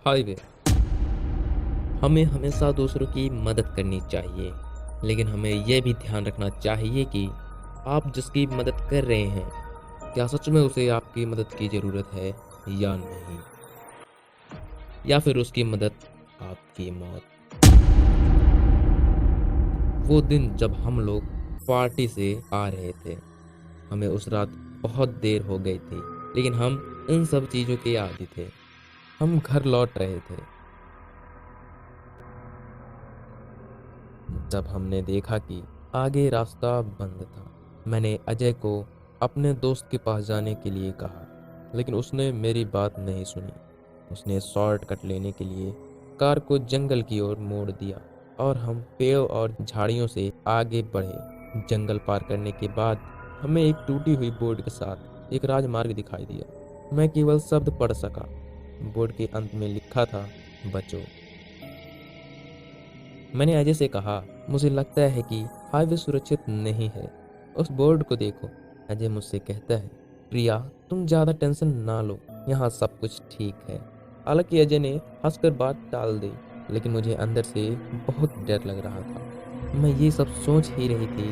Highway. हमें हमेशा दूसरों की मदद करनी चाहिए, लेकिन हमें यह भी ध्यान रखना चाहिए कि आप जिसकी मदद कर रहे हैं, क्या सच में उसे आपकी मदद की ज़रूरत है या नहीं? या फिर उसकी मदद आपकी मौत। वो दिन जब हम लोग पार्टी से आ रहे थे, हमें उस रात बहुत देर हो गई थी, लेकिन हम इन सब चीज़ों के आदी थे। हम घर लौट रहे थे जब हमने देखा कि आगे रास्ता बंद था। मैंने अजय को अपने दोस्त के पास जाने के लिए कहा, लेकिन उसने मेरी बात नहीं सुनी। उसने शॉर्टकट लेने के लिए कार को जंगल की ओर मोड़ दिया और हम पेड़ और झाड़ियों से आगे बढ़े। जंगल पार करने के बाद हमें एक टूटी हुई बोर्ड के साथ एक राजमार्ग दिखाई दिया। मैं केवल शब्द पढ़ सका। बोर्ड के अंत में लिखा था, बचो। मैंने अजय से कहा, मुझे लगता है कि हाईवे सुरक्षित नहीं है। उस बोर्ड को देखो। अजय मुझसे कहता है, प्रिया, तुम ज्यादा टेंशन ना लो, यहाँ सब कुछ ठीक है। हालांकि अजय ने हंसकर बात टाल दी, लेकिन मुझे अंदर से बहुत डर लग रहा था। मैं ये सब सोच ही रही थी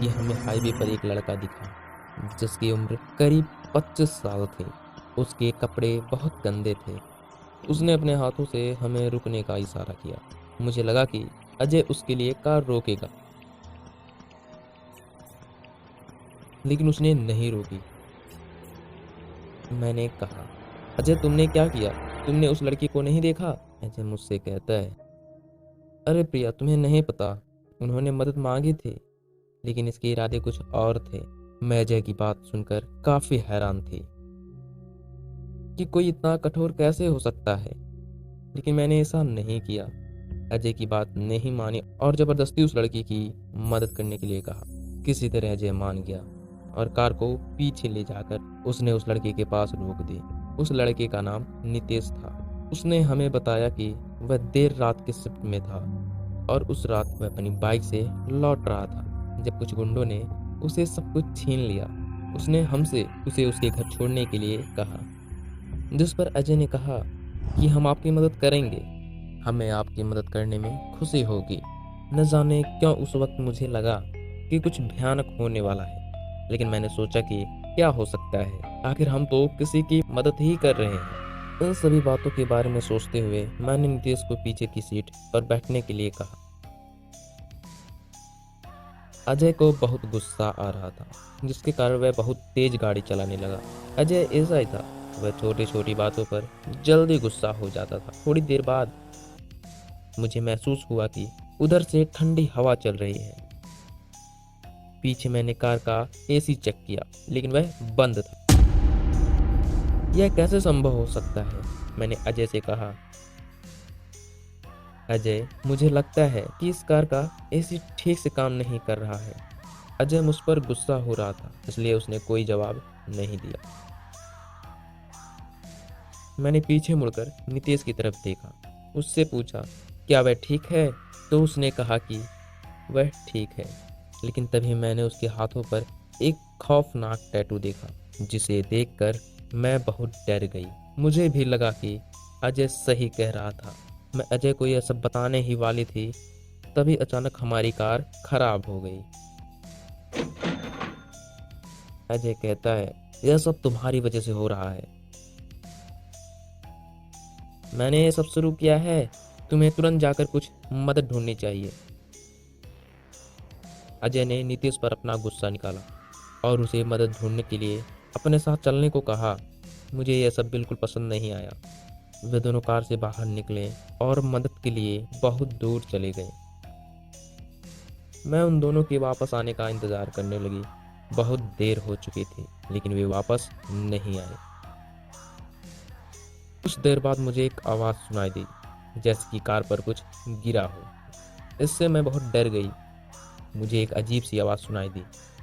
कि हमें हाईवे पर एक लड़का दिखा, जिसकी उम्र करीब 25 साल थी। उसके कपड़े बहुत गंदे थे। उसने अपने हाथों से हमें रुकने का इशारा किया। मुझे लगा कि अजय उसके लिए कार रोकेगा, लेकिन उसने नहीं रोकी। मैंने कहा, अजय, तुमने क्या किया? तुमने उस लड़की को नहीं देखा? अजय मुझसे कहता है, अरे प्रिया, तुम्हें नहीं पता, उन्होंने मदद मांगी थी, लेकिन इसके इरादे कुछ और थे। मैं अजय की बात सुनकर काफी हैरान थी कि कोई इतना कठोर कैसे हो सकता है, लेकिन मैंने ऐसा नहीं किया। अजय की बात नहीं मानी और जबरदस्ती उस लड़की की मदद करने के लिए कहा। किसी तरह अजय मान गया और कार को पीछे ले जाकर उसने उस लड़के के पास रोक दी। उस लड़के का नाम नितेश था। उसने हमें बताया कि वह देर रात के शिफ्ट में था और उस रात वह अपनी बाइक से लौट रहा था जब कुछ गुंडों ने उसे सब कुछ छीन लिया। उसने हमसे उसे उसके घर छोड़ने के लिए कहा, जिस पर अजय ने कहा कि हम आपकी मदद करेंगे, हमें आपकी मदद करने में खुशी होगी। न जाने क्यों उस वक्त मुझे लगा कि कुछ भयानक होने वाला है, लेकिन मैंने सोचा कि क्या हो सकता है, आखिर हम तो किसी की मदद ही कर रहे हैं। इन सभी बातों के बारे में सोचते हुए मैंने नीतीश को पीछे की सीट पर बैठने के लिए कहा। अजय को बहुत गुस्सा आ रहा था, जिसके कारण वह बहुत तेज गाड़ी चलाने लगा। अजय ऐसा ही था, वह छोटी छोटी बातों पर जल्दी गुस्सा हो जाता था। थोड़ी देर बाद मुझे महसूस हुआ कि उधर से ठंडी हवा चल रही है। पीछे मैंने कार का एसी चेक किया, लेकिन वह बंद था। यह कैसे संभव हो सकता है? मैंने अजय से कहा। अजय, मुझे लगता है कि इस कार का एसी ठीक से काम नहीं कर रहा है। अजय मुझ पर गुस्सा हो रहा था, इसलिए उसने कोई जवाब नहीं दिया। मैंने पीछे मुड़कर नितेश की तरफ देखा। उससे पूछा, क्या वह ठीक है? तो उसने कहा कि वह ठीक है, लेकिन तभी मैंने उसके हाथों पर एक खौफनाक टैटू देखा, जिसे देखकर मैं बहुत डर गई। मुझे भी लगा कि अजय सही कह रहा था। मैं अजय को यह सब बताने ही वाली थी, तभी अचानक हमारी कार खराब हो गई। अजय कहता है, यह सब तुम्हारी वजह से हो रहा है। मैंने ये सब शुरू किया है। तुम्हें तुरंत जाकर कुछ मदद ढूंढनी चाहिए। अजय ने नीतीश पर अपना गुस्सा निकाला और उसे मदद ढूंढने के लिए अपने साथ चलने को कहा। मुझे यह सब बिल्कुल पसंद नहीं आया। वे दोनों कार से बाहर निकले और मदद के लिए बहुत दूर चले गए। मैं उन दोनों के वापस आने का इंतजार करने लगी। बहुत देर हो चुकी थी, लेकिन वे वापस नहीं आए। कुछ देर बाद मुझे एक आवाज़ सुनाई दी, जैसे कि कार पर कुछ गिरा हो। इससे मैं बहुत डर गई। मुझे एक अजीब सी आवाज़ सुनाई दी,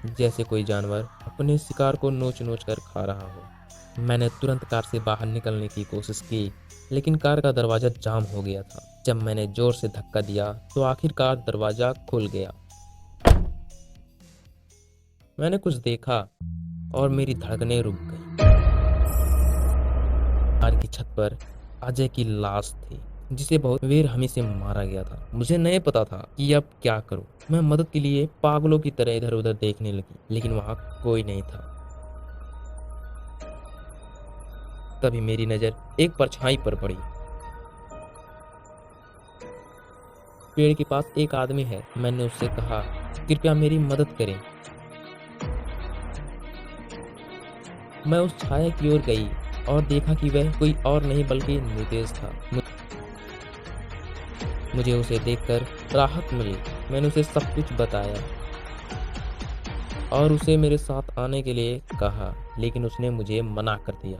जैसे कोई जानवर अपने शिकार को नोच नोच कर खा रहा हो। मैंने तुरंत कार से बाहर निकलने की कोशिश की, लेकिन कार का दरवाज़ा जाम हो गया था। जब मैंने जोर से धक्का दिया तो आखिरकार दरवाज़ा खुल गया। मैंने कुछ देखा और मेरी धड़कनें रुक गई। कार की छत पर अजय की लाश थी, जिसे बहुत बेरहमी से मारा गया था। मुझे नहीं पता था कि अब क्या करूं। मैं मदद के लिए पागलों की तरह इधर उधर देखने लगी, लेकिन वहां कोई नहीं था। तभी मेरी नजर एक परछाई पर पड़ी। पेड़ के पास एक आदमी है। मैंने उससे कहा, कृपया मेरी मदद करें। मैं उस छाया की ओर गई और देखा कि वह कोई और नहीं बल्कि नितेश था। मुझे उसे देखकर राहत मिली। मैंने उसे सब कुछ बताया और उसे मेरे साथ आने के लिए कहा, लेकिन उसने मुझे मना कर दिया।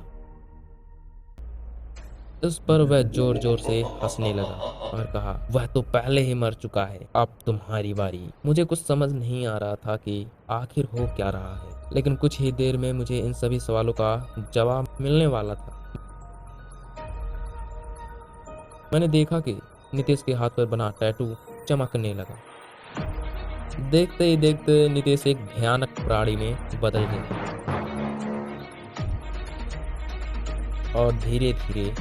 इस पर वह जोर जोर से हंसने लगा और कहा, वह तो पहले ही मर चुका है, अब तुम्हारी बारी। मुझे कुछ समझ नहीं आ रहा था कि आखिर हो क्या रहा है, लेकिन कुछ ही देर में मुझे इन सभी सवालों का जवाब मिलने वाला था। मैंने देखा कि नितेश के हाथ पर बना टैटू चमकने लगा। देखते ही देखते नितेश एक भयानक प्राणी में बदल गया और धीरे धीरे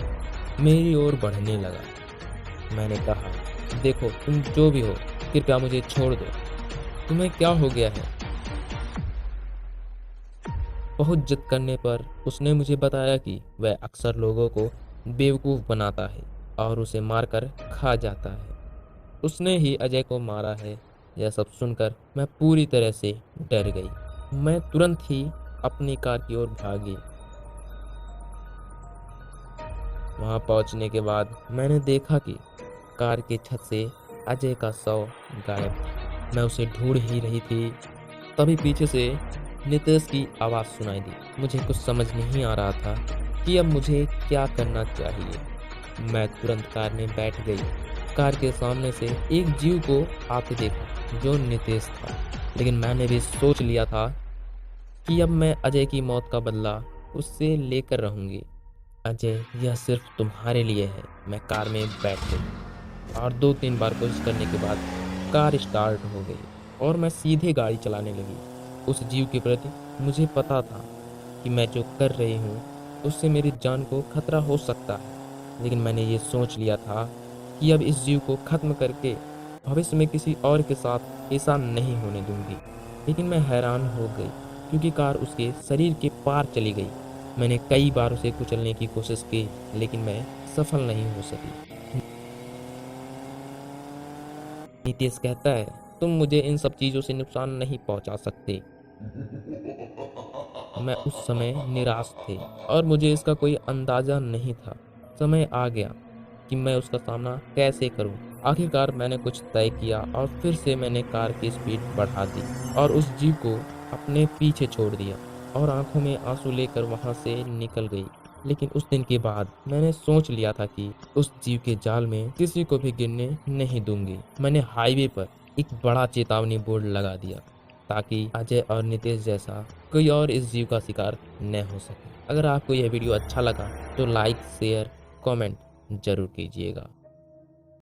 मेरी ओर बढ़ने लगा। मैंने कहा, देखो तुम जो भी हो, कृपया मुझे छोड़ दो। तुम्हें क्या हो गया है? बहुत जिद करने पर उसने मुझे बताया कि वह अक्सर लोगों को बेवकूफ़ बनाता है और उसे मारकर खा जाता है। उसने ही अजय को मारा है। यह सब सुनकर मैं पूरी तरह से डर गई। मैं तुरंत ही अपनी कार की ओर भागी। वहां पहुंचने के बाद मैंने देखा कि कार के छत से अजय का शव गायब था। मैं उसे ढूंढ ही रही थी, तभी पीछे से नितेश की आवाज़ सुनाई दी। मुझे कुछ समझ नहीं आ रहा था कि अब मुझे क्या करना चाहिए। मैं तुरंत कार में बैठ गई। कार के सामने से एक जीव को आते देखा, जो नितेश था। लेकिन मैंने भी सोच लिया था कि अब मैं अजय की मौत का बदला उससे लेकर रहूंगी। अजय, यह सिर्फ तुम्हारे लिए है। मैं कार में बैठ गई और 2-3 बार कोशिश करने के बाद कार स्टार्ट हो गई और मैं सीधे गाड़ी चलाने लगी। उस जीव के प्रति मुझे पता था कि मैं जो कर रही हूँ उससे मेरी जान को खतरा हो सकता है, लेकिन मैंने ये सोच लिया था कि अब इस जीव को खत्म करके भविष्य में किसी और के साथ ऐसा नहीं होने दूंगी। लेकिन मैं हैरान हो गई क्योंकि कार उसके शरीर के पार चली गई। मैंने कई बार उसे कुचलने की कोशिश की, लेकिन मैं सफल नहीं हो सकी। नितेश कहता है, तुम मुझे इन सब चीजों से नुकसान नहीं पहुंचा सकते। मैं उस समय निराश थी और मुझे इसका कोई अंदाजा नहीं था। समय आ गया कि मैं उसका सामना कैसे करूं। आखिरकार मैंने कुछ तय किया और फिर से मैंने कार की स्पीड बढ़ा दी और उस जीव को अपने पीछे छोड़ दिया और आंखों में आंसू लेकर वहां से निकल गई। लेकिन उस दिन के बाद मैंने सोच लिया था कि उस जीव के जाल में किसी को भी गिरने नहीं दूंगी। मैंने हाईवे पर एक बड़ा चेतावनी बोर्ड लगा दिया ताकि अजय और नितेश जैसा कोई और इस जीव का शिकार न हो सके। अगर आपको यह वीडियो अच्छा लगा तो लाइक, शेयर, कमेंट जरूर कीजिएगा।